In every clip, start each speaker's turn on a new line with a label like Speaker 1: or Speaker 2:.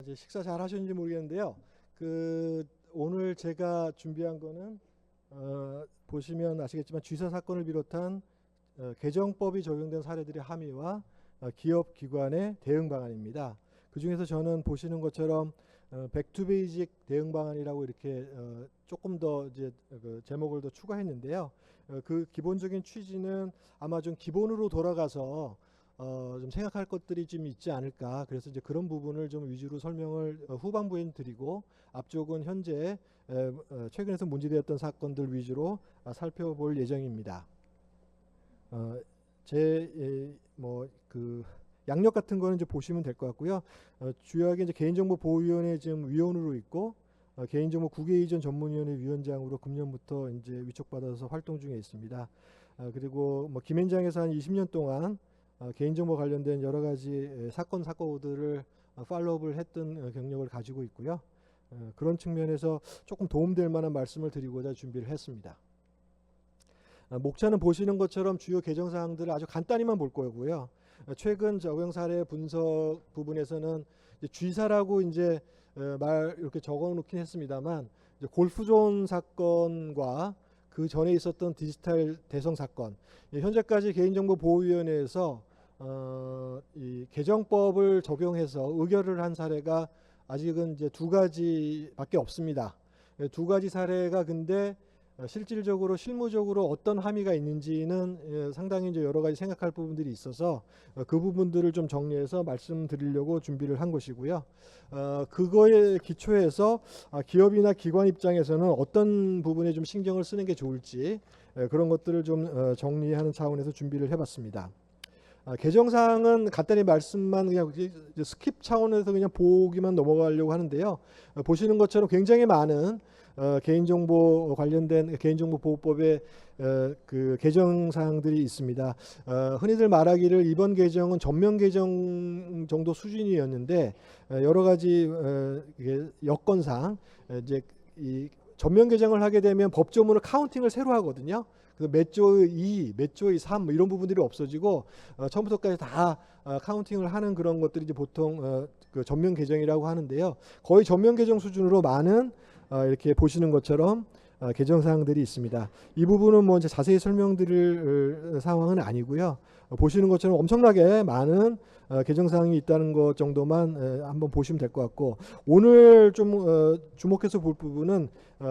Speaker 1: 이제 식사 잘 하셨는지 모르겠는데요. 오늘 제가 준비한 거는 보시면 아시겠지만 쥐사 사건을 비롯한 개정법이 적용된 사례들의 함의와 기업 기관의 대응 방안입니다. 그 중에서 저는 보시는 것처럼 백투베이직 대응 방안이라고 이렇게 조금 더 이제 그 제목을 더 추가했는데요. 그 기본적인 취지는 아마 좀 기본으로 돌아가서 좀 생각할 것들이 좀 있지 않을까. 그래서 이제 그런 부분을 좀 위주로 설명을 후반부에 드리고 앞쪽은 현재 최근에서 문제되었던 사건들 위주로 살펴볼 예정입니다. 그 양력 같은 거는 이제 보시면 될 것 같고요. 주요하게 이제 개인정보보호위원회 지금 위원으로 있고 개인정보 국외이전 전문위원회 위원장으로 금년부터 이제 위촉받아서 활동 중에 있습니다. 그리고 뭐 김현장에서 한 20년 동안 개인정보 관련된 여러 가지 사건들을 팔로우업을 했던 경력을 가지고 있고요. 그런 측면에서 조금 도움될 만한 말씀을 드리고자 준비를 했습니다. 목차는 보시는 것처럼 주요 개정 사항들을 아주 간단히만 볼 거고요. 최근 적용 사례 분석 부분에서는 G사라고 이제 이렇게 적어 놓긴 했습니다만 골프존 사건과 그 전에 있었던 디지털 대성 사건, 현재까지 개인정보보호위원회에서 이 개정법을 적용해서 의결을 한 사례가 아직은 이제 2가지밖에 없습니다. 2가지 사례가 근데 실질적으로 실무적으로 어떤 함의가 있는지는 상당히 이제 여러 가지 생각할 부분들이 있어서 그 부분들을 좀 정리해서 말씀드리려고 준비를 한 것이고요. 그거에 기초해서 기업이나 기관 입장에서는 어떤 부분에 좀 신경을 쓰는 게 좋을지 그런 것들을 좀 정리하는 차원에서 준비를 해봤습니다. 개정사항은 간단히 말씀만 그냥 스킵 차원에서 그냥 보기만 넘어가려고 하는데요. 보시는 것처럼 굉장히 많은 개인정보 관련된 개인정보보호법의 그 개정 사항들이 있습니다. 흔히들 말하기를 이번 개정은 전면 개정 정도 수준이었는데 여러 가지 여건상 이제 이 전면 개정을 하게 되면 법조문을 카운팅을 새로 하거든요. 그래서 몇 조의 2, 몇 조의 3 뭐 이런 부분들이 없어지고 처음부터까지 다 카운팅을 하는 그런 것들이 이제 보통 그 전면 개정이라고 하는데요. 거의 전면 개정 수준으로 많은 이렇게 보시는 것처럼 개정 사항들이 있습니다. 이 부분은 뭐 이제 자세히 설명드릴 상황은 아니고요. 보시는 것처럼 엄청나게 많은 개정 사항이 있다는 것 정도만 한번 보시면 될 것 같고, 오늘 좀 주목해서 볼 부분은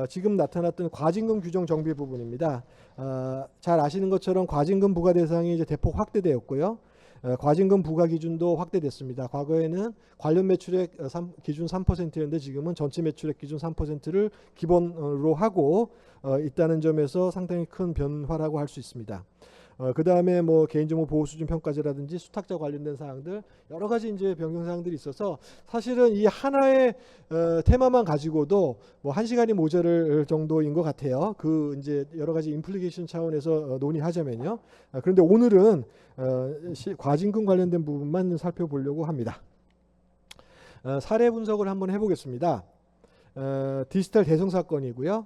Speaker 1: 지금 나타났던 과징금 규정 정비 부분입니다. 잘 아시는 것처럼 과징금 부과 대상이 이제 대폭 확대되었고요. 과징금 부과 기준도 확대됐습니다. 과거에는 관련 매출액 기준 3%였는데 지금은 전체 매출액 기준 3%를 기본으로 하고 있다는 점에서 상당히 큰 변화라고 할 수 있습니다. 그 다음에 뭐 개인정보 보호 수준 평가제라든지 수탁자 관련된 사항들 여러 가지 이제 변경 사항들이 있어서 사실은 이 하나의 테마만 가지고도 뭐 1시간이 모자랄 정도인 것 같아요. 그 이제 여러 가지 임플리케이션 차원에서 논의하자면요. 그런데 오늘은 과징금 관련된 부분만 살펴보려고 합니다. 사례 분석을 한번 해보겠습니다. 디지털 대성 사건이고요.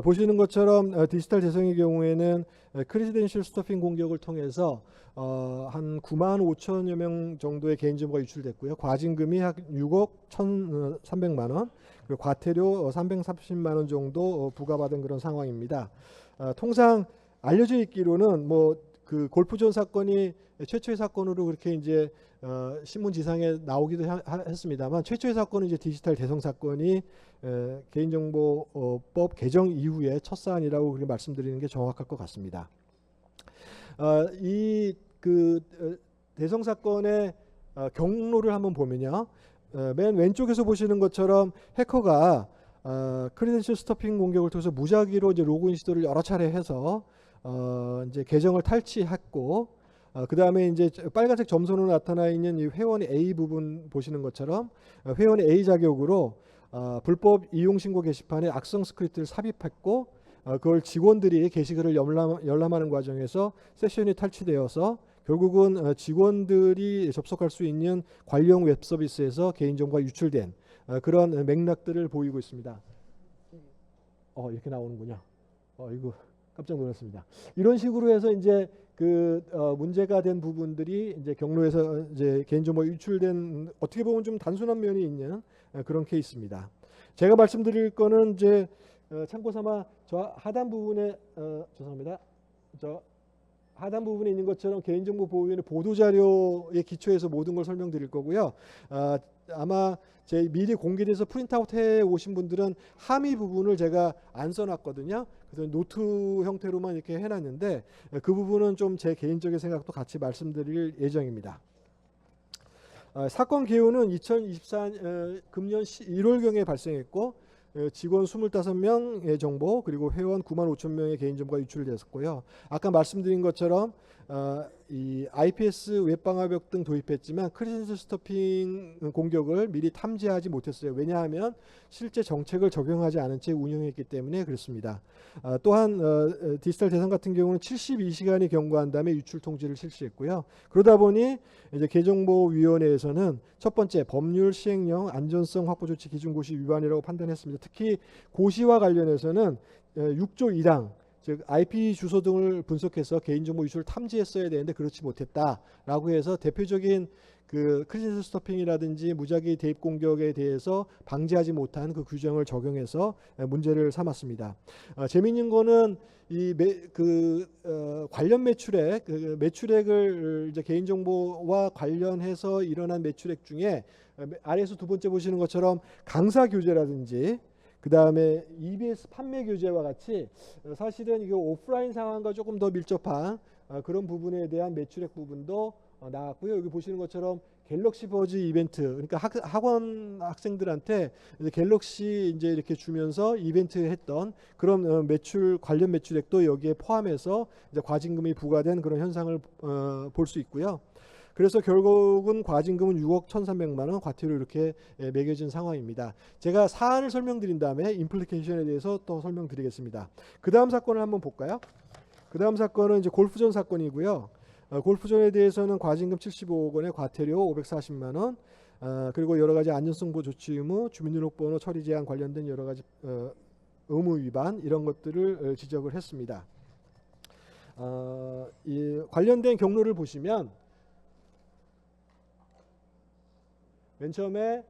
Speaker 1: 보시는 것처럼 디지털 대성의 경우에는 크레덴셜 스토핑 공격을 통해서 한 9만 5천여 명 정도의 개인정보가 유출됐고요. 과징금이 약 6억 1,300만 원, 그리고 과태료 330만 원 정도 부과받은 그런 상황입니다. 통상 알려져 있기로는 뭐 그 골프존 사건이 최초의 사건으로 그렇게 이제 신문지상에 나오기도 했습니다만, 최초의 사건은 이제 디지털 대성 사건이 개인정보법 개정 이후에 첫 사안이라고 그렇게 말씀드리는 게 정확할 것 같습니다. 이 그 대성 사건의 경로를 한번 보면요, 맨 왼쪽에서 보시는 것처럼 해커가 크레덴셜 스토핑 공격을 통해서 무작위로 이제 로그인 시도를 여러 차례 해서 이제 계정을 탈취했고, 그 다음에 이제 빨간색 점선으로 나타나 있는 이 회원 A 부분 보시는 것처럼 회원 A 자격으로 불법 이용 신고 게시판에 악성 스크립트를 삽입했고, 그걸 직원들이 게시글을 열람하는 과정에서 세션이 탈취되어서 결국은 직원들이 접속할 수 있는 관리용 웹 서비스에서 개인정보가 유출된 그런 맥락들을 보이고 있습니다. 이렇게 나오는군요. 이거 깜짝 놀랐습니다. 이런 식으로 해서 이제 문제가 된 부분들이 이제 경로에서 이제 개인정보 유출된, 어떻게 보면 좀 단순한 면이 있는 그런 케이스입니다. 제가 말씀드릴 거는 이제 참고 삼아 저 하단 부분에 죄송합니다. 저 하단 부분에 있는 것처럼 개인정보보호위원회 보도자료에 기초해서 모든 걸 설명드릴 거고요. 아마 제 미리 공개돼서 프린트아웃 해 오신 분들은 함의 부분을 제가 안 써놨거든요. 그래서 노트 형태로만 이렇게 해놨는데 그 부분은 좀 제 개인적인 생각도 같이 말씀드릴 예정입니다. 사건 개요는 2024 금년 1월경에 발생했고 직원 25명의 정보 그리고 회원 9만 5천 명의 개인정보가 유출됐었고요. 아까 말씀드린 것처럼 이 IPS 웹방화벽 등 도입했지만 크리센스 스토핑 공격을 미리 탐지하지 못했어요. 왜냐하면 실제 정책을 적용하지 않은 채 운영했기 때문에 그렇습니다. 또한 디지털 대상 같은 경우는 72시간이 경과한 다음에 유출 통지를 실시했고요. 그러다 보니 이제 개정보위원회에서는 첫 번째 법률 시행령 안전성 확보 조치 기준 고시 위반이라고 판단했습니다. 특히 고시와 관련해서는 6조 1항 즉 IP 주소 등을 분석해서 개인정보 유출을 탐지했어야 되는데 그렇지 못했다라고 해서 대표적인 크리센스 스토핑이라든지 무작위 대입 공격에 대해서 방지하지 못한 그 규정을 적용해서 문제를 삼았습니다. 재미있는 거는 이 관련 매출액, 매출액을 이제 개인정보와 관련해서 일어난 매출액 중에 아래에서 두 번째 보시는 것처럼 강사 교재라든지 그 다음에 EBS 판매 교재와 같이 사실은 이게 오프라인 상황과 조금 더 밀접한 그런 부분에 대한 매출액 부분도 나왔고요. 여기 보시는 것처럼 갤럭시 버즈 이벤트, 그러니까 학원 학생들한테 이제 갤럭시 이제 이렇게 주면서 이벤트 했던 그런 관련 매출액도 여기에 포함해서 이제 과징금이 부과된 그런 현상을 볼 수 있고요. 그래서 결국은 과징금은 6억 1,300만 원 과태료 이렇게 매겨진 상황입니다. 제가 사안을 설명드린 다음에 임플리케이션에 대해서 또 설명드리겠습니다. 그 다음 사건을 한번 볼까요? 그 다음 사건은 이제 골프존 사건이고요. 골프존에 대해서는 과징금 75억 원에 과태료 540만 원, 그리고 여러 가지 안전성 보호 조치 의무, 주민등록번호 처리 제한 관련된 여러 가지 의무 위반 이런 것들을 지적을 했습니다. 이 관련된 경로를 보시면 맨 처음에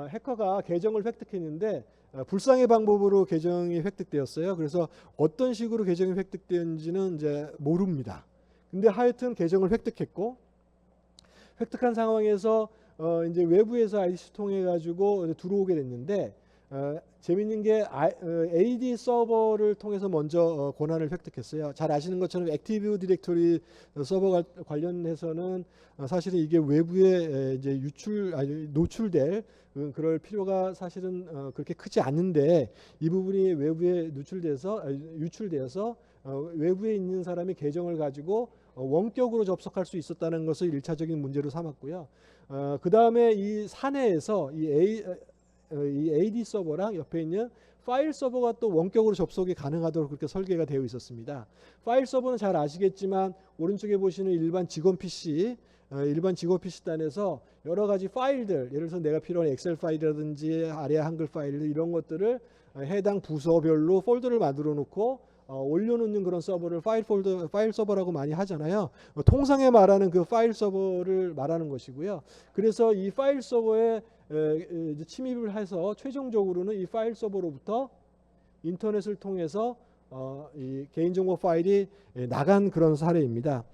Speaker 1: 해커가 계정을 획득했는데 불상의 방법으로 계정이 획득되었어요. 그래서 어떤 식으로 계정이 획득되었는지는 이제 모릅니다. 근데 하여튼 계정을 획득했고 획득한 상황에서 이제 외부에서 IDC 통해 가지고 들어오게 됐는데 재밌는 게 AD 서버를 통해서 먼저 권한을 획득했어요. 잘 아시는 것처럼 액티브 디렉토리 서버 관련해서는 사실은 이게 외부에 이제 노출될 그럴 필요가 사실은 그렇게 크지 않은데 이 부분이 외부에 유출되어서 외부에 있는 사람이 계정을 가지고 원격으로 접속할 수 있었다는 것을 1차적인 문제로 삼았고요. 그 다음에 이 사내에서 이 AD 서버랑 옆에 있는 파일 서버가 또 원격으로 접속이 가능하도록 그렇게 설계가 되어 있었습니다. 파일 서버는 잘 아시겠지만 오른쪽에 보시는 일반 직원 PC, 일반 직원 PC단에서 여러 가지 파일들, 예를 들어서 내가 필요한 엑셀 파일이라든지 아리아 한글 파일 이런 것들을 해당 부서별로 폴더를 만들어 놓고 올려놓는 그런 서버를 파일 서버라고 많이 하잖아요. 통상에 말하는 그 파일 서버를 말하는 것이고요. 그래서 이 파일 서버에 침입을 해서 최종적으로는 이 파일 서버로부터 인터넷을 통해서 이 개인정보 파일이 나간 그런 사례입니다.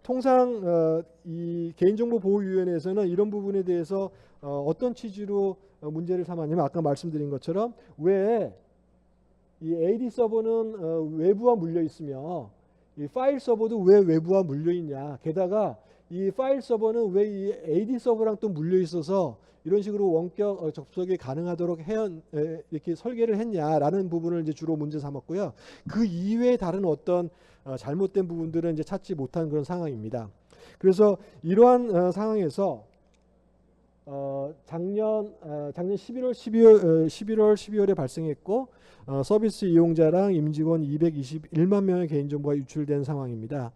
Speaker 1: 통상 이 개인정보보호위원회에서는 이런 부분에 대해서 어떤 취지로 문제를 삼았냐면 아까 말씀드린 것처럼 왜 이 AD 서버는 외부와 물려 있으며 이 파일 서버도 왜 외부와 물려 있냐. 게다가 이 파일 서버는 왜 이 AD 서버랑 또 물려 있어서 이런 식으로 원격 접속이 가능하도록 이렇게 설계를 했냐라는 부분을 이제 주로 문제 삼았고요. 그 이외에 다른 어떤 잘못된 부분들은 이제 찾지 못한 그런 상황입니다. 그래서 이러한 상황에서 작년 11월, 12월에 발생했고 서비스 이용자랑 임직원 221만 명의 개인정보가 유출된 상황입니다.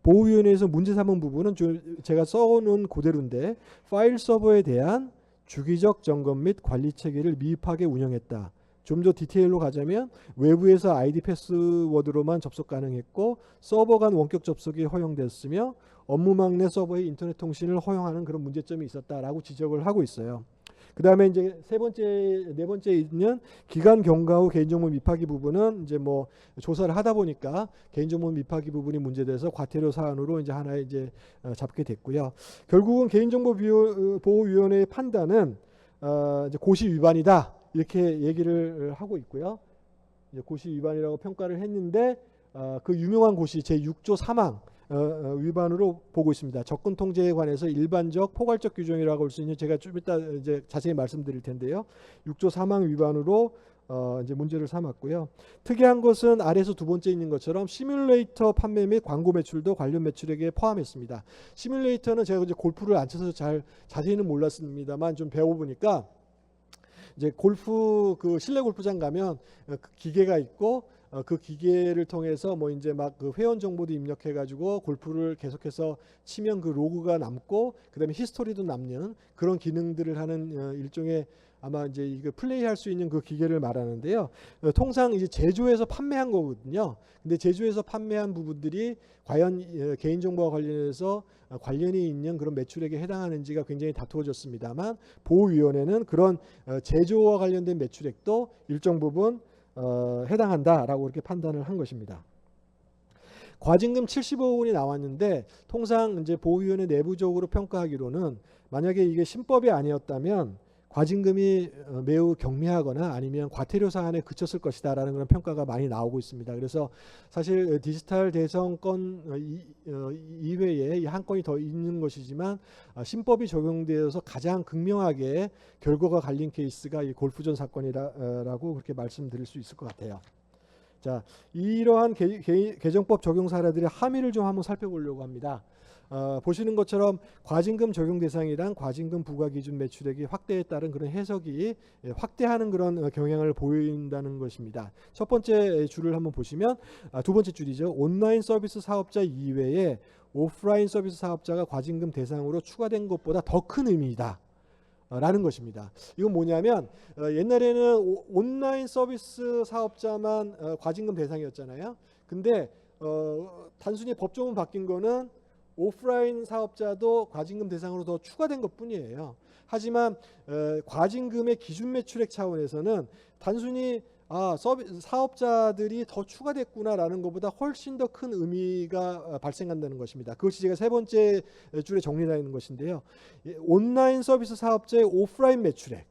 Speaker 1: 보호위원회에서 문제 삼은 부분은 제가 써놓은 그대로인데 파일 서버에 대한 주기적 점검 및 관리 체계를 미흡하게 운영했다. 좀 더 디테일로 가자면 외부에서 아이디 패스워드로만 접속 가능했고 서버 간 원격 접속이 허용됐으며 업무망 내 서버의 인터넷 통신을 허용하는 그런 문제점이 있었다라고 지적을 하고 있어요. 그 다음에 이제 네 번째 있는 기간 경과 후 개인정보 미파기 부분은 이제 뭐 조사를 하다 보니까 개인정보 미파기 부분이 문제돼서 과태료 사안으로 이제 하나 이제 잡게 됐고요. 결국은 개인정보보호위원회의 판단은 이제 고시 위반이다 이렇게 얘기를 하고 있고요. 이제 고시 위반이라고 평가를 했는데 그 유명한 고시 제6조 3항 위반으로 보고 있습니다. 접근 통제에 관해서 일반적 포괄적 규정이라고 할 수 있는 제가 좀 이따 이제 자세히 말씀드릴 텐데요. 6조 3항 위반으로 이제 문제를 삼았고요. 특이한 것은 아래에서 두 번째 있는 것처럼 시뮬레이터 판매 및 광고 매출도 관련 매출액에 포함했습니다. 시뮬레이터는 제가 이제 골프를 안 쳐서 잘 자세히는 몰랐습니다만 좀 배워보니까 이제 골프 그 실내 골프장 가면 그 기계가 있고 그 기계를 통해서 뭐 이제 막 그 회원 정보도 입력해 가지고 골프를 계속해서 치면 그 로그가 남고 그다음에 히스토리도 남는 그런 기능들을 하는 일종의 아마 이제 이거 플레이할 수 있는 그 기계를 말하는데요. 통상 이제 제조해서 판매한 거거든요. 근데 제조해서 판매한 부분들이 과연 개인정보와 관련해서 관련이 있는 그런 매출액에 해당하는지가 굉장히 다투어졌습니다만 보호위원회는 그런 제조와 관련된 매출액도 일정 부분 해당한다라고 이렇게 판단을 한 것입니다. 과징금 70억 원이 나왔는데 통상 이제 보호위원회 내부적으로 평가하기로는 만약에 이게 신법이 아니었다면 과징금이 매우 경미하거나 아니면 과태료 사안에 그쳤을 것이다라는 그런 평가가 많이 나오고 있습니다. 그래서 사실 디지털 대성권 이외에 이 한 건이 더 있는 것이지만 신법이 적용되어서 가장 극명하게 결과가 갈린 케이스가 이 골프존 사건이라고 그렇게 말씀드릴 수 있을 것 같아요. 자, 이러한 개정법 적용 사례들의 함의를 좀 한번 살펴보려고 합니다. 보시는 것처럼 과징금 적용 대상이란 과징금 부과 기준 매출액이 확대에 따른 그런 해석이 확대하는 그런 경향을 보인다는 것입니다. 첫 번째 줄을 한번 보시면 두 번째 줄이죠. 온라인 서비스 사업자 이외에 오프라인 서비스 사업자가 과징금 대상으로 추가된 것보다 더 큰 의미이다. 라는 것입니다. 이건 뭐냐면 옛날에는 온라인 서비스 사업자만 과징금 대상이었잖아요. 근데 단순히 법조문 바뀐 거는 오프라인 사업자도 과징금 대상으로 더 추가된 것뿐이에요. 하지만 과징금의 기준 매출액 차원에서는 단순히 사업자들이 더 추가됐구나라는 것보다 훨씬 더 큰 의미가 발생한다는 것입니다. 그것이 제가 세 번째 줄에 정리되어 있는 것인데요. 온라인 서비스 사업자의 오프라인 매출액,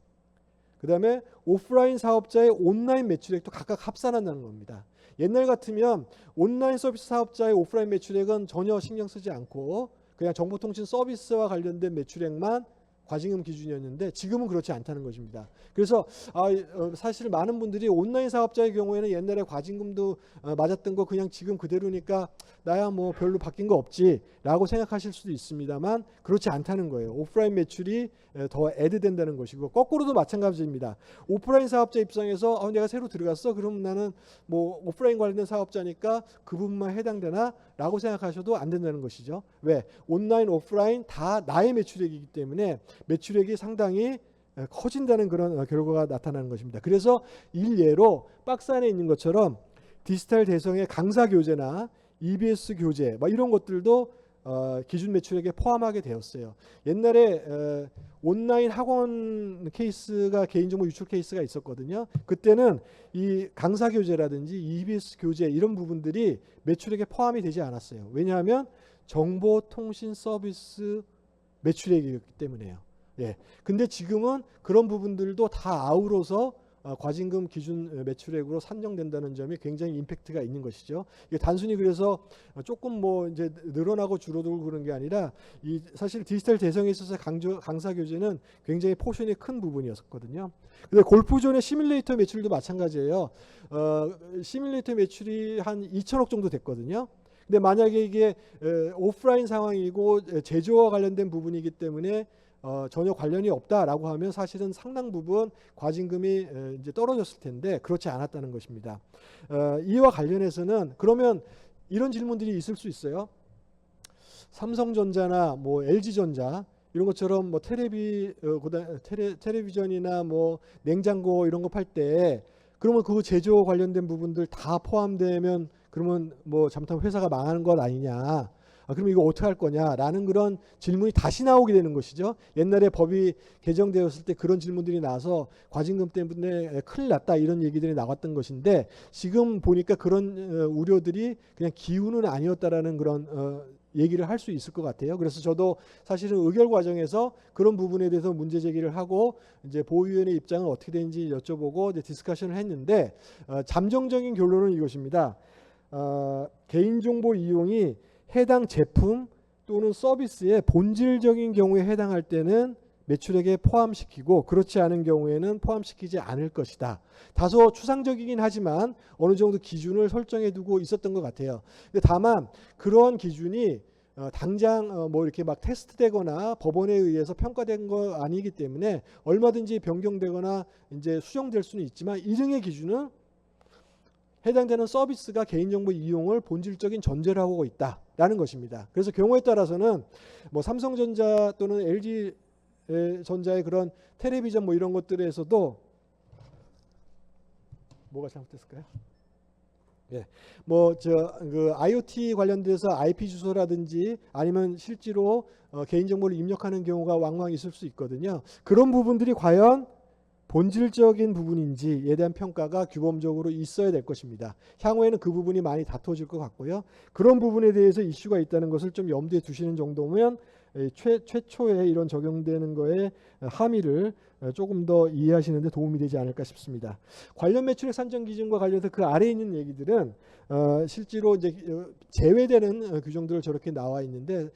Speaker 1: 그 다음에 오프라인 사업자의 온라인 매출액도 각각 합산한다는 겁니다. 옛날 같으면 온라인 서비스 사업자의 오프라인 매출액은 전혀 신경 쓰지 않고 그냥 정보통신 서비스와 관련된 매출액만 과징금 기준이었는데 지금은 그렇지 않다는 것입니다. 그래서 사실 많은 분들이 온라인 사업자의 경우에는 옛날에 과징금도 맞았던 거 그냥 지금 그대로니까 나야 뭐 별로 바뀐 거 없지 라고 생각하실 수도 있습니다만 그렇지 않다는 거예요. 오프라인 매출이 더 애드된다는 것이고 거꾸로도 마찬가지입니다. 오프라인 사업자 입장에서 내가 새로 들어갔어? 그럼 나는 뭐 오프라인 관련된 사업자니까 그 부분만 해당되나? 라고 생각하셔도 안 된다는 것이죠. 왜? 온라인, 오프라인 다 나의 매출액이기 때문에 매출액이 상당히 커진다는 그런 결과가 나타나는 것입니다. 그래서 일례로 박스 안에 있는 것처럼 디지털 대성의 강사 교재나 EBS 교재 이런 것들도 기준 매출액에 포함하게 되었어요. 옛날에 온라인 학원 케이스가 개인정보 유출 케이스가 있었거든요. 그때는 이 강사 교재라든지 EBS 교재 이런 부분들이 매출액에 포함이 되지 않았어요. 왜냐하면 정보통신 서비스 매출액이었기 때문에요. 예. 근데 지금은 그런 부분들도 다 아우러서 과징금 기준 매출액으로 산정된다는 점이 굉장히 임팩트가 있는 것이죠. 이게 단순히 그래서 조금 뭐 이제 늘어나고 줄어들고 그런 게 아니라 이 사실 디지털 대성에 있어서 강사 교재는 굉장히 포션이 큰 부분이었거든요. 근데 골프존의 시뮬레이터 매출도 마찬가지예요. 시뮬레이터 매출이 한 2천억 정도 됐거든요. 근데 만약에 이게 오프라인 상황이고 제조와 관련된 부분이기 때문에 전혀 관련이 없다라고 하면 사실은 상당 부분 과징금이 이제 떨어졌을 텐데 그렇지 않았다는 것입니다. 이와 관련해서는 그러면 이런 질문들이 있을 수 있어요. 삼성전자나 뭐 LG전자 이런 것처럼 뭐 텔레비전이나 뭐 냉장고 이런 거 팔 때 그러면 그 제조 관련된 부분들 다 포함되면 그러면 뭐 잘못하면 회사가 망하는 것 아니냐. 그럼 이거 어떻게 할 거냐라는 그런 질문이 다시 나오게 되는 것이죠. 옛날에 법이 개정되었을 때 그런 질문들이 나와서 과징금 때문에 큰일 났다 이런 얘기들이 나왔던 것인데 지금 보니까 그런 우려들이 그냥 기우는 아니었다라는 그런 얘기를 할 수 있을 것 같아요. 그래서 저도 사실은 의결 과정에서 그런 부분에 대해서 문제 제기를 하고 이제 보호위원회 입장은 어떻게 되는지 여쭤보고 이제 디스커션을 했는데 잠정적인 결론은 이것입니다. 개인정보 이용이 해당 제품 또는 서비스의 본질적인 경우에 해당할 때는 매출액에 포함시키고 그렇지 않은 경우에는 포함시키지 않을 것이다. 다소 추상적이긴 하지만 어느 정도 기준을 설정해 두고 있었던 것 같아요. 근데 다만 그런 기준이 당장 뭐 이렇게 막 테스트되거나 법원에 의해서 평가된 거 아니기 때문에 얼마든지 변경되거나 이제 수정될 수는 있지만 이등의 기준은 해당되는 서비스가 개인정보 이용을 본질적인 전제로 하고 있다라는 것입니다. 그래서 경우에 따라서는 뭐 삼성전자 또는 LG전자의 그런 텔레비전 뭐 이런 것들에서도 뭐가 잘못됐을까요? 예, 뭐 그 IoT 관련돼서 IP 주소라든지 아니면 실제로 개인정보를 입력하는 경우가 왕왕 있을 수 있거든요. 그런 부분들이 과연 본질적인 부분인지에 대한 평가가 규범적으로 있어야 될 것입니다. 향후에는 그 부분이 많이 다퉈질 것 같고요. 그런 부분에 대해서 이슈가 있다는 것을 좀 염두에 두시는 정도면 최초에 이런 적용되는 거에 함의를 조금 더 이해하시는 데 도움이 되지 않을까 싶습니다. 관련 매출액 산정 기준과 관련해서 그 아래에 있는 얘기들은 실제로 이제 제외되는 규정들을 저렇게 나와 있는데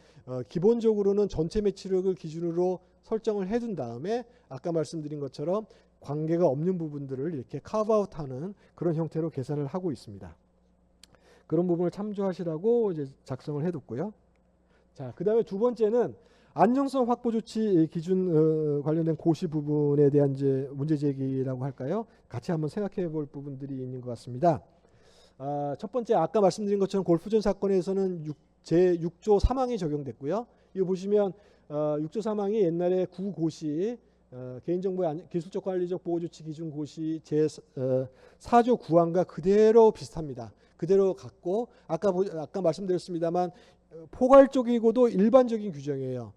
Speaker 1: 기본적으로는 전체 매출액을 기준으로 설정을 해둔 다음에 아까 말씀드린 것처럼 관계가 없는 부분들을 이렇게 카브아웃하는 그런 형태로 계산을 하고 있습니다. 그런 부분을 참조하시라고 이제 작성을 해뒀고요. 자, 그다음에 두 번째는 안정성 확보 조치 기준 관련된 고시 부분에 대한 이제 문제 제기라고 할까요? 같이 한번 생각해 볼 부분들이 있는 것 같습니다. 첫 번째 아까 말씀드린 것처럼 골프존 사건에서는 제6조 3항이 적용됐고요. 이거 보시면 6조 3항이 옛날에 구고시 개인정보의 기술적 관리적 보호조치 기준 고시 제4조 9항과 그대로 비슷합니다. 그대로 같고 아까 말씀드렸습니다만 포괄적이고도 일반적인 규정이에요.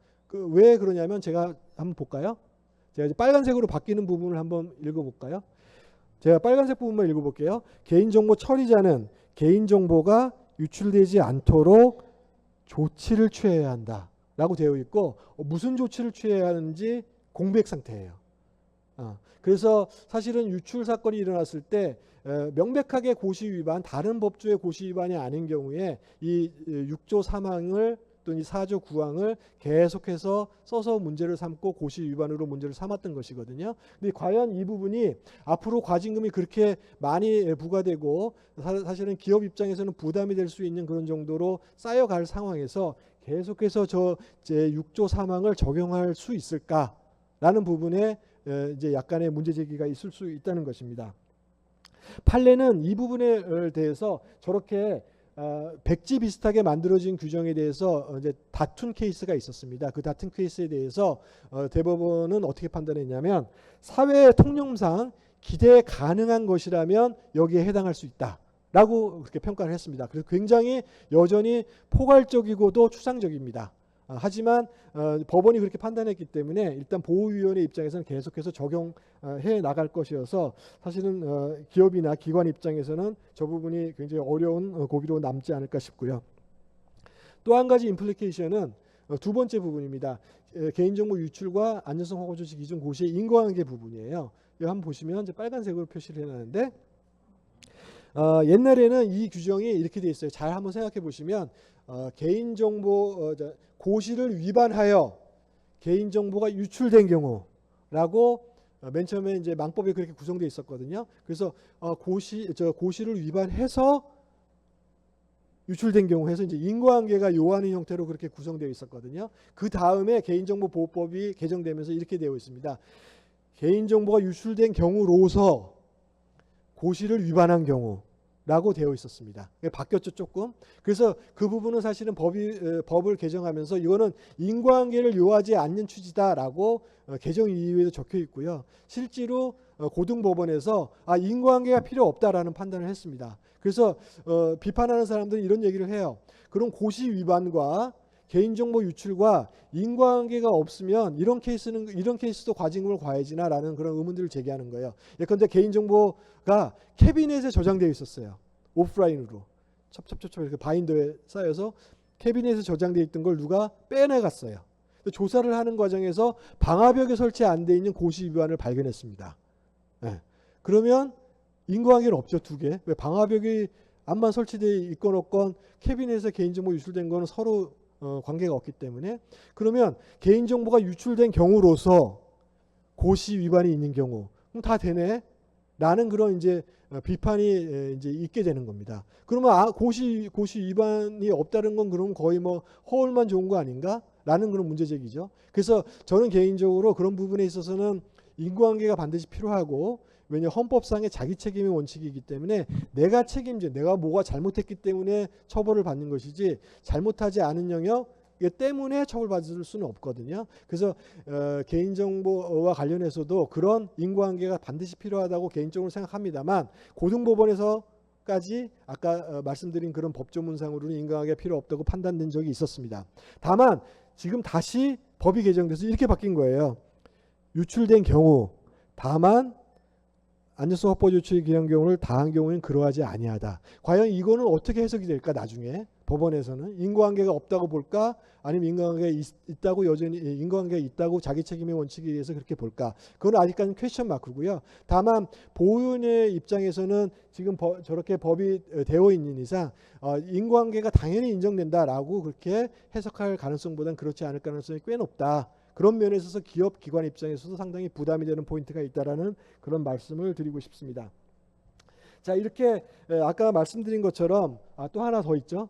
Speaker 1: 왜 그러냐면 제가 한번 볼까요? 제가 이제 빨간색으로 바뀌는 부분을 한번 읽어볼까요? 제가 빨간색 부분만 읽어볼게요. 개인정보 처리자는 개인정보가 유출되지 않도록 조치를 취해야 한다 라고 되어 있고 무슨 조치를 취해야 하는지 공백 상태예요. 그래서 사실은 유출 사건이 일어났을 때 명백하게 고시 위반, 다른 법조의 고시 위반이 아닌 경우에 이 6조 3항을 또는 이 4조 9항을 계속해서 써서 문제를 삼고 고시 위반으로 문제를 삼았던 것이거든요. 근데 과연 이 부분이 앞으로 과징금이 그렇게 많이 부과되고 사실은 기업 입장에서는 부담이 될 수 있는 그런 정도로 쌓여갈 상황에서 계속해서 제 6조 3항을 적용할 수 있을까라는 부분에 이제 약간의 문제 제기가 있을 수 있다는 것입니다. 판례는 이 부분에 대해서 저렇게 백지 비슷하게 만들어진 규정에 대해서 이제 다툰 케이스가 있었습니다. 그 다툰 케이스에 대해서 대법원은 어떻게 판단했냐면 사회 통념상 기대 가능한 것이라면 여기에 해당할 수 있다라고 그렇게 평가를 했습니다. 그래서 굉장히 여전히 포괄적이고도 추상적입니다. 하지만 법원이 그렇게 판단했기 때문에 일단 보호위원회 입장에서는 계속해서 적용해 나갈 것이어서 사실은 기업이나 기관 입장에서는 저 부분이 굉장히 어려운 고비로 남지 않을까 싶고요. 또 한 가지 임플리케이션은 두 번째 부분입니다. 개인정보 유출과 안전성 확보 조치 기준 고시의 인과관계 부분이에요. 이거 한번 보시면 이제 빨간색으로 표시를 해놨는데 옛날에는 이 규정이 이렇게 돼 있어요. 잘 한번 생각해 보시면 개인정보 고시를 위반하여 개인정보가 유출된 경우라고 맨 처음에 이제 망법에 그렇게 구성되어 있었거든요. 그래서 고시를 위반해서 유출된 경우 해서 이제 인과관계가 요하는 형태로 그렇게 구성되어 있었거든요. 그 다음에 개인정보보호법이 개정되면서 이렇게 되어 있습니다. 개인정보가 유출된 경우로서 고시를 위반한 경우 라고 되어 있었습니다. 바뀌었죠 조금. 그래서 그 부분은 사실은 법을 개정하면서 이거는 인과관계를 요하지 않는 취지다라고 개정 이유에도 적혀 있고요. 실제로 고등법원에서 인과관계가 필요 없다라는 판단을 했습니다. 그래서 비판하는 사람들은 이런 얘기를 해요. 그럼 고시 위반과 개인정보 유출과 인과관계가 없으면 이런 케이스도 과징금을 과해지나라는 그런 의문들을 제기하는 거예요. 예컨대 개인정보가 캐비넷에 저장되어 있었어요. 오프라인으로 첩첩첩첩 이렇게 바인더에 쌓여서 캐비넷에 저장되어 있던 걸 누가 빼내갔어요. 조사를 하는 과정에서 방화벽에 설치 안 돼 있는 고시 위반을 발견했습니다. 네. 그러면 인과관계는 없죠. 두 개. 왜 방화벽이 암만 설치되어 있건 없건 캐비넷에 개인정보 유출된 거는 서로 관계가 없기 때문에 그러면 개인정보가 유출된 경우로서 고시 위반이 있는 경우 그럼 다 되네 라는 그런 이제 비판이 이제 있게 되는 겁니다. 그러면 고시 위반이 없다는 건 그럼 거의 뭐 허울만 좋은 거 아닌가? 라는 그런 문제 제기죠. 그래서 저는 개인적으로 그런 부분에 있어서는 인과관계가 반드시 필요하고 왜냐 헌법상의 자기 책임의 원칙이기 때문에 내가 뭐가 잘못했기 때문에 처벌을 받는 것이지 잘못하지 않은 영역 때문에 처벌받을 수는 없거든요. 그래서 개인정보와 관련해서도 그런 인과관계가 반드시 필요하다고 개인적으로 생각합니다만 고등법원에서까지 아까 말씀드린 그런 법조문상으로는 인과관계가 필요 없다고 판단된 적이 있었습니다. 다만 지금 다시 법이 개정돼서 이렇게 바뀐 거예요. 유출된 경우 다만 안전성 확보 조치에 기한 경우를 다한 경우에는 그러하지 아니하다. 과연 이거는 어떻게 해석이 될까? 나중에 법원에서는 인과관계가 없다고 볼까? 아니면 인과관계가 있다고 여전히 인과관계가 있다고 자기 책임의 원칙에 의해서 그렇게 볼까? 그건 아직까지는 퀘스천 마크고요. 다만 보호인의 입장에서는 지금 저렇게 법이 되어 있는 이상 인과관계가 당연히 인정된다라고 그렇게 해석할 가능성보다는 그렇지 않을 가능성이 꽤 높다. 그런 면에 있어서 기업 기관 입장에서도 상당히 부담이 되는 포인트가 있다라는 그런 말씀을 드리고 싶습니다. 자, 이렇게 아까 말씀드린 것처럼 또 하나 더 있죠.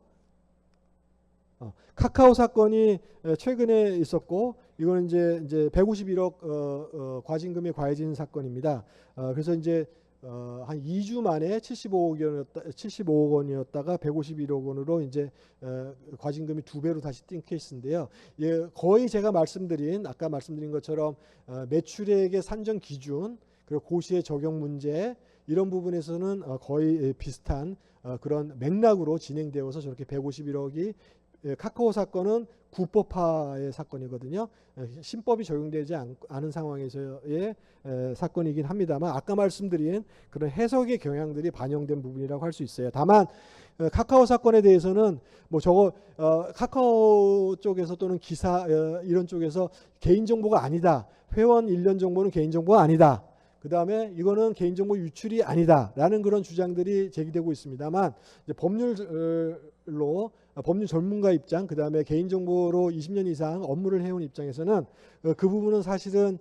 Speaker 1: 카카오 사건이 최근에 있었고 이거는 이제 151억 과징금이 과해진 사건입니다. 그래서 이제 한 2주 만에 75억 원이었다가 151억 원으로 이제 과징금이 2배로 다시 뛴 케이스인데요. 거의 제가 아까 말씀드린 것처럼 매출액의 산정 기준 그리고 고시의 적용 문제 이런 부분에서는 거의 비슷한 그런 맥락으로 진행되어서 저렇게 151억이 카카오 사건은 구법화의 사건이거든요. 신법이 적용되지 않은 상황에서의 사건이긴 합니다만 아까 말씀드린 그런 해석의 경향들이 반영된 부분이라고 할 수 있어요. 다만 카카오 사건에 대해서는 뭐 카카오 쪽에서 또는 기사 이런 쪽에서 개인정보가 아니다. 회원 일련 정보는 개인정보가 아니다. 그 다음에 이거는 개인정보 유출이 아니다라는 그런 주장들이 제기되고 있습니다만 이제 법률 전문가 입장, 그 다음에 개인정보로 20년 이상 업무를 해온 입장에서는 그 부분은 사실은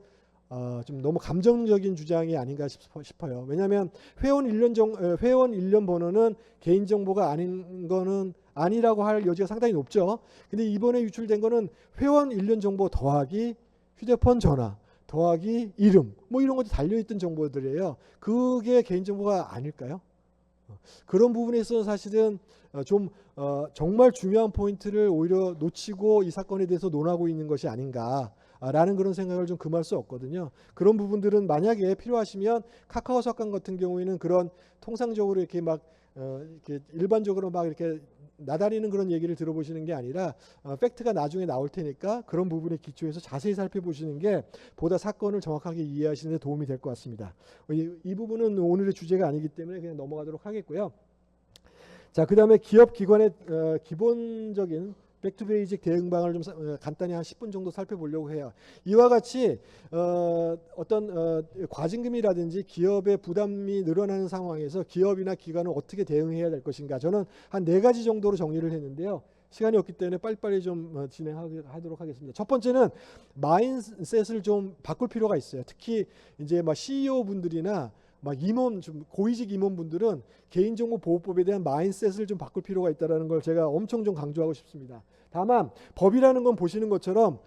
Speaker 1: 좀 너무 감정적인 주장이 아닌가 싶어요. 왜냐하면 회원 일련 번호는 개인정보가 아닌 거는 아니라고 할 여지가 상당히 높죠. 근데 이번에 유출된 거는 회원 일련 정보 더하기 휴대폰 전화 더하기 이름 뭐 이런 것도 달려있던 정보들이에요. 그게 개인정보가 아닐까요? 그런 부분에서 사실은 정말 중요한 포인트를 오히려 놓치고 이 사건에 대해서 논하고 있는 것이 아닌가라는 그런 생각을 좀 금할 수 없거든요. 그런 부분들은 만약에 필요하시면 카카오 사건 같은 경우에는 그런 통상적으로 이렇게 이렇게 일반적으로 이렇게 나다니는 그런 얘기를 들어보시는 게 아니라 팩트가 나중에 나올 테니까 그런 부분에 기초해서 자세히 살펴보시는 게 보다 사건을 정확하게 이해하시는 데 도움이 될 것 같습니다. 이 부분은 오늘의 주제가 아니기 때문에 그냥 넘어가도록 하겠고요. 자, 그 다음에 기업 기관의 기본적인 백투베이직 대응방을 좀 간단히 한 10분 정도 살펴보려고 해요. 이와 같이 어떤 과징금이라든지 기업의 부담이 늘어나는 상황에서 기업이나 기관은 어떻게 대응해야 될 것인가. 저는 한 4가지 정도로 정리를 했는데요. 시간이 없기 때문에 빨리빨리 좀 진행하도록 하겠습니다. 첫 번째는 마인셋을 좀 바꿀 필요가 있어요. 특히 이제 CEO 분들이나 임원, 좀 고위직 임원분들은 개인정보 보호법에 대한 마인셋을 좀 바꿀 필요가 있다는 걸 제가 엄청 좀 강조하고 싶습니다. 다만 법이라는 건 보시는 것처럼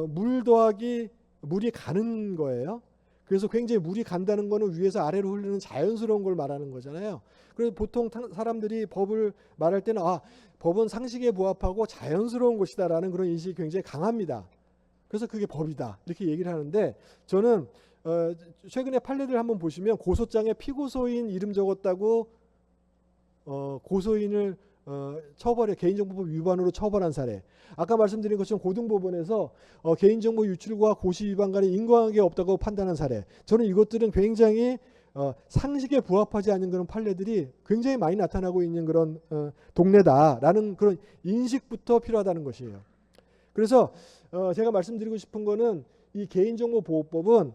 Speaker 1: 물 더하기 물이 가는 거예요. 그래서 굉장히 물이 간다는 거는 위에서 아래로 흐르는 자연스러운 걸 말하는 거잖아요. 그래서 보통 사람들이 법을 말할 때는 법은 상식에 부합하고 자연스러운 것이다라는 그런 인식이 굉장히 강합니다. 그래서 그게 법이다 이렇게 얘기를 하는데, 저는 최근에 판례들 한번 보시면 고소장에 피고소인 이름 적었다고 고소인을 개인정보법 위반으로 처벌한 사례. 아까 말씀드린 것처럼 고등법원에서 개인정보 유출과 고시 위반 간에 인과관계가 없다고 판단한 사례. 저는 이것들은 굉장히 상식에 부합하지 않는 그런 판례들이 굉장히 많이 나타나고 있는 그런 동네다라는 그런 인식부터 필요하다는 것이에요. 그래서 제가 말씀드리고 싶은 거는 이 개인정보보호법은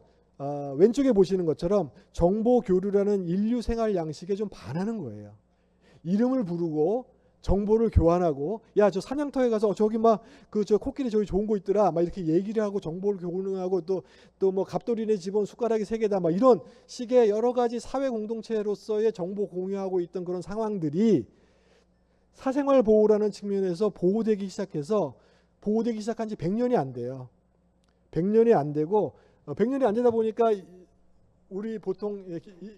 Speaker 1: 왼쪽에 보시는 것처럼 정보 교류라는 인류 생활 양식에 좀 반하는 거예요. 이름을 부르고 정보를 교환하고, 야 저 사냥터에 가서 저기 막 저 코끼리 저기 좋은 거 있더라 막 이렇게 얘기를 하고 정보를 교환하고, 또 뭐 갑돌이네 집은 숟가락이 3개다 막 이런 식의 여러 가지 사회 공동체로서의 정보 공유하고 있던 그런 상황들이 사생활 보호라는 측면에서 보호되기 시작한 지 100년이 안 돼요. 100년이 안 되고 100년이 안 되다 보니까 우리 보통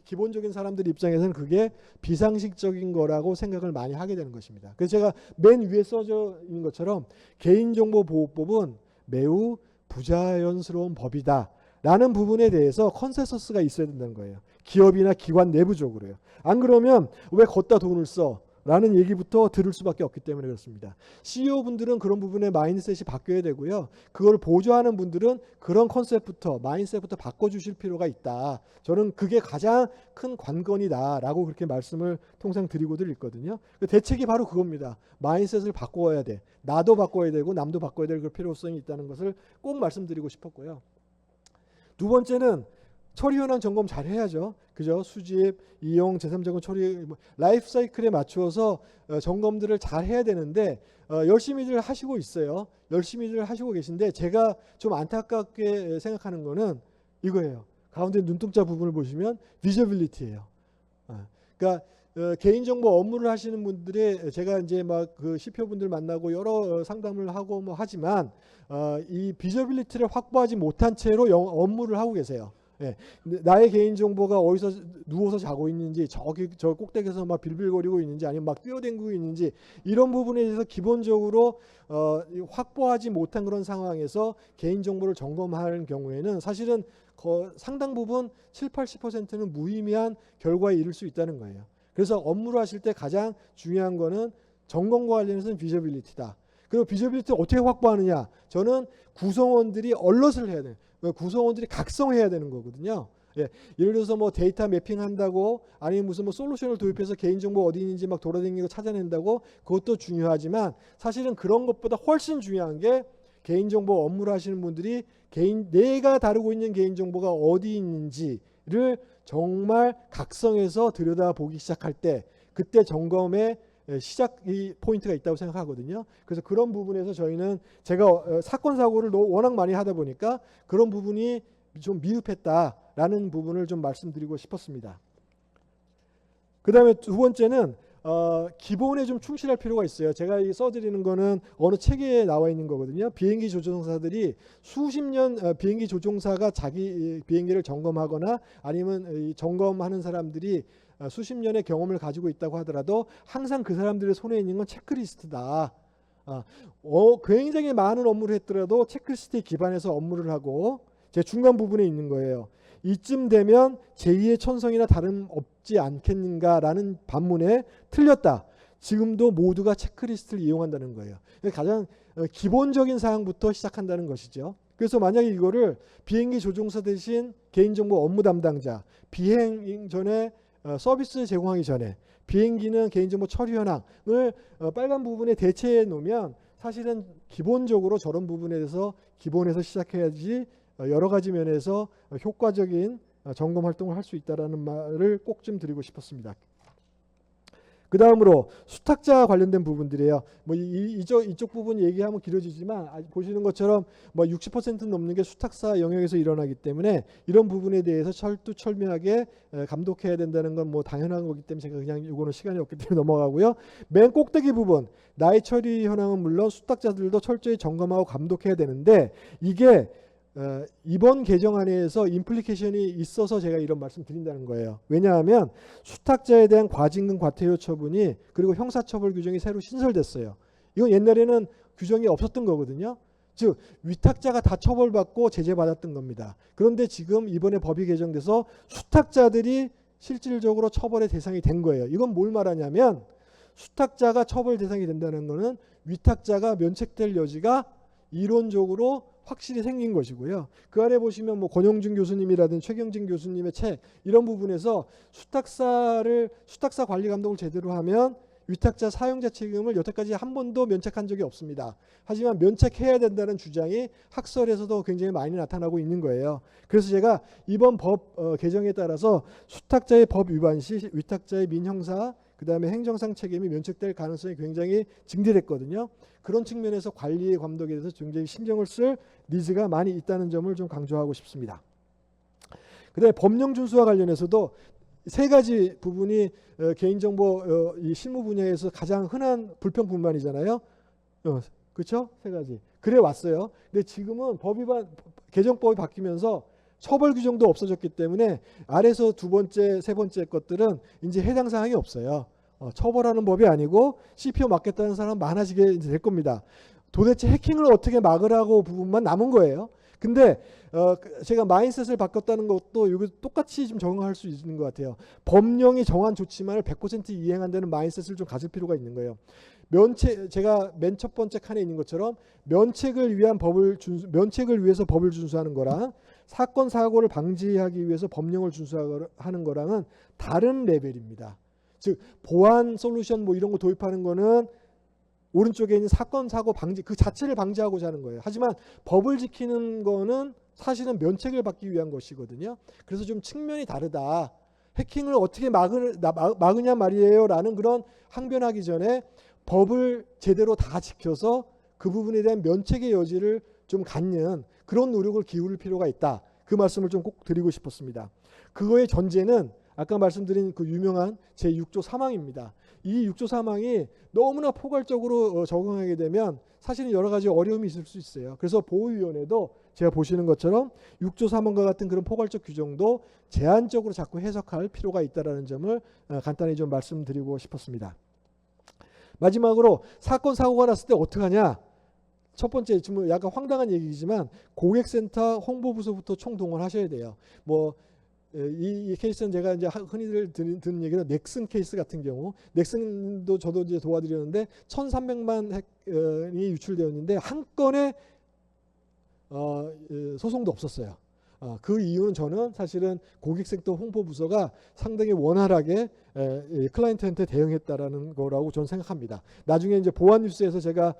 Speaker 1: 기본적인 사람들 입장에서는 그게 비상식적인 거라고 생각을 많이 하게 되는 것입니다. 그래서 제가 맨 위에 써져 있는 것처럼 개인정보보호법은 매우 부자연스러운 법이다 라는 부분에 대해서 컨센서스가 있어야 된다는 거예요. 기업이나 기관 내부적으로요. 안 그러면 왜 걷다 돈을 써? 라는 얘기부터 들을 수밖에 없기 때문에 그렇습니다. CEO분들은 그런 부분에 마인드셋이 바뀌어야 되고요. 그걸 보조하는 분들은 그런 컨셉부터 마인드셋부터 바꿔주실 필요가 있다. 저는 그게 가장 큰 관건이다 라고 그렇게 말씀을 통상 드리고들 있거든요. 대책이 바로 그겁니다. 마인드셋을 바꿔야 돼. 나도 바꿔야 되고 남도 바꿔야 될 그 필요성이 있다는 것을 꼭 말씀드리고 싶었고요. 두 번째는 처리 현황 점검 잘 해야죠. 그죠? 수집, 이용, 제3자금 처리, 라이프 사이클에 맞추어서 점검들을 잘 해야 되는데 열심히들 하시고 있어요. 열심히들 하시고 계신데 제가 좀 안타깝게 생각하는 거는 이거예요. 가운데 눈동자 부분을 보시면 비저빌리티예요. 그러니까 개인정보 업무를 하시는 분들의, 제가 이제 막 그 CPO분들 만나고 여러 상담을 하고 뭐 하지만 이 비저빌리티를 확보하지 못한 채로 업무를 하고 계세요. 예, 나의 개인정보가 어디서 누워서 자고 있는지, 저 꼭대기에서 막 빌빌거리고 있는지, 아니면 막 뛰어댕기고 있는지, 이런 부분에 대해서 기본적으로 확보하지 못한 그런 상황에서 개인정보를 점검하는 경우에는 사실은 상당 부분 70-80%는 무의미한 결과에 이를 수 있다는 거예요. 그래서 업무를 하실 때 가장 중요한 거는 점검과 관련해서는 비저빌리티다. 그리고 비저빌리티를 어떻게 확보하느냐? 저는 구성원들이 얼럿을 해야 돼요. 구성원들이 각성해야 되는 거거든요. 예, 예를 들어서 뭐 데이터 매핑한다고, 아니면 무슨 뭐 솔루션을 도입해서 개인정보 어디 있는지 막 돌아다니고 찾아낸다고, 그것도 중요하지만 사실은 그런 것보다 훨씬 중요한 게 개인정보 업무를 하시는 분들이 내가 다루고 있는 개인정보가 어디 있는지를 정말 각성해서 들여다보기 시작할 때, 그때 점검의 시작이 포인트가 있다고 생각하거든요. 그래서 그런 부분에서 저희는, 제가 사건 사고를 워낙 많이 하다 보니까 그런 부분이 좀 미흡했다라는 부분을 좀 말씀드리고 싶었습니다. 그 다음에 두 번째는 기본에 좀 충실할 필요가 있어요. 제가 써드리는 거는 어느 책에 나와 있는 거거든요. 비행기 조종사들이 수십 년, 비행기 조종사가 자기 비행기를 점검하거나 아니면 점검하는 사람들이 수십 년의 경험을 가지고 있다고 하더라도 항상 그 사람들의 손에 있는 건 체크리스트다. 굉장히 많은 업무를 했더라도 체크리스트에 기반해서 업무를 하고, 제 중간 부분에 있는 거예요. 이쯤 되면 제2의 천성이나 다름없지 않겠는가라는 반문에 틀렸다. 지금도 모두가 체크리스트를 이용한다는 거예요. 가장 기본적인 사항부터 시작한다는 것이죠. 그래서 만약에 이거를 비행기 조종사 대신 개인정보 업무 담당자, 비행 전에 서비스 제공하기 전에 비행기는 개인정보 처리 현황을 빨간 부분에 대체해 놓으면 사실은 기본적으로 저런 부분에 대해서 기본에서 시작해야지 여러 가지 면에서 효과적인 점검 활동을 할 수 있다는 말을 꼭 좀 드리고 싶었습니다. 그 다음으로 수탁자 관련된 부분들이에요. 뭐 이쪽 부분 얘기하면 길어지지만 보시는 것처럼 뭐 60% 넘는 게 수탁사 영역에서 일어나기 때문에 이런 부분에 대해서 철두철미하게 감독해야 된다는 건 뭐 당연한 거기 때문에 제가 그냥 이거는 시간이 없기 때문에 넘어가고요. 맨 꼭대기 부분, 나의 처리 현황은 물론 수탁자들도 철저히 점검하고 감독해야 되는데, 이게 이번 개정안에서 임플리케이션이 있어서 제가 이런 말씀 드린다는 거예요. 왜냐하면 수탁자에 대한 과징금 과태료 처분이 그리고 형사처벌 규정이 새로 신설됐어요. 이건 옛날에는 규정이 없었던 거거든요. 즉 위탁자가 다 처벌받고 제재받았던 겁니다. 그런데 지금 이번에 법이 개정돼서 수탁자들이 실질적으로 처벌의 대상이 된 거예요. 이건 뭘 말하냐면 수탁자가 처벌 대상이 된다는 것은 위탁자가 면책될 여지가 이론적으로 확실히 생긴 것이고요. 그 아래 보시면 뭐 권영준 교수님이라든지 최경진 교수님의 책 이런 부분에서 수탁사 관리 감독을 제대로 하면 위탁자 사용자 책임을 여태까지 한 번도 면책한 적이 없습니다. 하지만 면책해야 된다는 주장이 학설에서도 굉장히 많이 나타나고 있는 거예요. 그래서 제가 이번 법 개정에 따라서 수탁자의 법 위반 시 위탁자의 민형사 그다음에 행정상 책임이 면책될 가능성이 굉장히 증대됐거든요. 그런 측면에서 관리의 감독에 대해서 굉장히 신경을 쓸 니즈가 많이 있다는 점을 좀 강조하고 싶습니다. 그다음에 법령 준수와 관련해서도 세 가지 부분이 개인정보 이 실무 분야에서 가장 흔한 불평 불만이잖아요. 그렇죠? 세 가지. 그래 왔어요. 근데 지금은 개정법이 바뀌면서 처벌 규정도 없어졌기 때문에 아래서 두 번째, 세 번째 것들은 이제 해당 사항이 없어요. 처벌하는 법이 아니고 CPO 막겠다는 사람 많아지게 이제 될 겁니다. 도대체 해킹을 어떻게 막으라고 부분만 남은 거예요. 근데 제가 마인셋을 바꿨다는 것도 이거 똑같이 좀 적용할 수 있는 것 같아요. 법령이 정한 조치만을 100% 이행한다는 마인셋을 좀 가질 필요가 있는 거예요. 제가 맨 첫 번째 칸에 있는 것처럼 면책을 위해서 법을 준수하는 거랑 사건 사고를 방지하기 위해서 법령을 준수하는 거랑은 다른 레벨입니다. 즉 보안 솔루션 뭐 이런 거 도입하는 거는 오른쪽에 있는 사건 사고 방지 그 자체를 방지하고자 하는 거예요. 하지만 법을 지키는 거는 사실은 면책을 받기 위한 것이거든요. 그래서 좀 측면이 다르다. 해킹을 어떻게 막으냐 말이에요 라는 그런 항변하기 전에 법을 제대로 다 지켜서 그 부분에 대한 면책의 여지를 좀 갖는 그런 노력을 기울일 필요가 있다. 그 말씀을 좀 꼭 드리고 싶었습니다. 그거의 전제는 아까 말씀드린 그 유명한 제6조 3항입니다. 이 6조 3항이 너무나 포괄적으로 적용하게 되면 사실은 여러 가지 어려움이 있을 수 있어요. 그래서 보호위원회도 제가 보시는 것처럼 6조 3항과 같은 그런 포괄적 규정도 제한적으로 자꾸 해석할 필요가 있다는 점을 간단히 좀 말씀드리고 싶었습니다. 마지막으로 사건 사고가 났을 때 어떡하냐. 첫 번째 지금 약간 황당한 얘기지만 고객센터 홍보부서부터 총동원하셔야 돼요. 뭐 이 케이스는 제가 이제 흔히들 듣는 얘기는 넥슨 케이스 같은 경우 넥슨도 저도 이제 도와드렸는데 1,300만 핵이 유출되었는데 한 건의 소송도 없었어요. 그 이유는 저는 사실은 고객센터 홍보부서가 상당히 원활하게 클라이언트한테 대응했다라는 거라고 저는 생각합니다. 나중에 이제 보안 뉴스에서 제가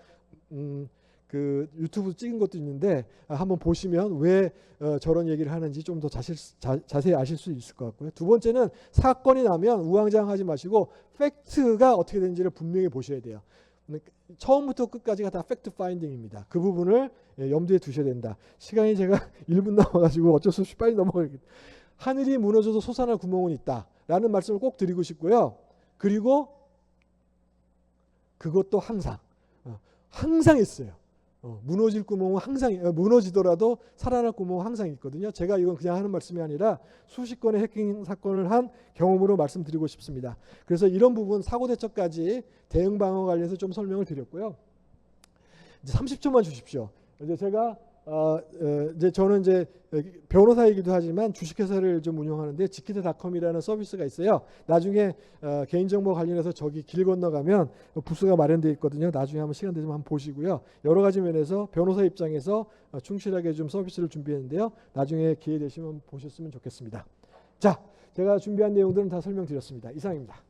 Speaker 1: 그 유튜브 찍은 것도 있는데 한번 보시면 왜 저런 얘기를 하는지 좀 더 자세히 아실 수 있을 것 같고요. 두 번째는 사건이 나면 우왕좌왕하지 마시고 팩트가 어떻게 되는지를 분명히 보셔야 돼요. 처음부터 끝까지가 다 팩트 파인딩입니다. 그 부분을 염두에 두셔야 된다. 시간이 제가 1분 남아가지고 어쩔 수 없이 빨리 넘어가겠습니다. 하늘이 무너져도 솟아날 구멍은 있다라는 말씀을 꼭 드리고 싶고요. 그리고 그것도 항상 있어요. 무너질 구멍은 항상 무너지더라도 살아날 구멍은 항상 있거든요. 제가 이건 그냥 하는 말씀이 아니라 수십 건의 해킹 사건을 한 경험으로 말씀드리고 싶습니다. 그래서 이런 부분 사고 대처까지 대응 방어 관련해서 좀 설명을 드렸고요. 이제 30초만 주십시오. 이제 제가 이제 저는 이제 변호사이기도 하지만 주식회사를 좀 운영하는데 지키드닷컴이라는 서비스가 있어요. 나중에 개인정보 관련해서 저기 길 건너가면 부스가 마련되어 있거든요. 나중에 한번 시간 되시면 한번 보시고요. 여러 가지 면에서 변호사 입장에서 충실하게 좀 서비스를 준비했는데요. 나중에 기회 되시면 보셨으면 좋겠습니다. 자, 제가 준비한 내용들은 다 설명드렸습니다. 이상입니다.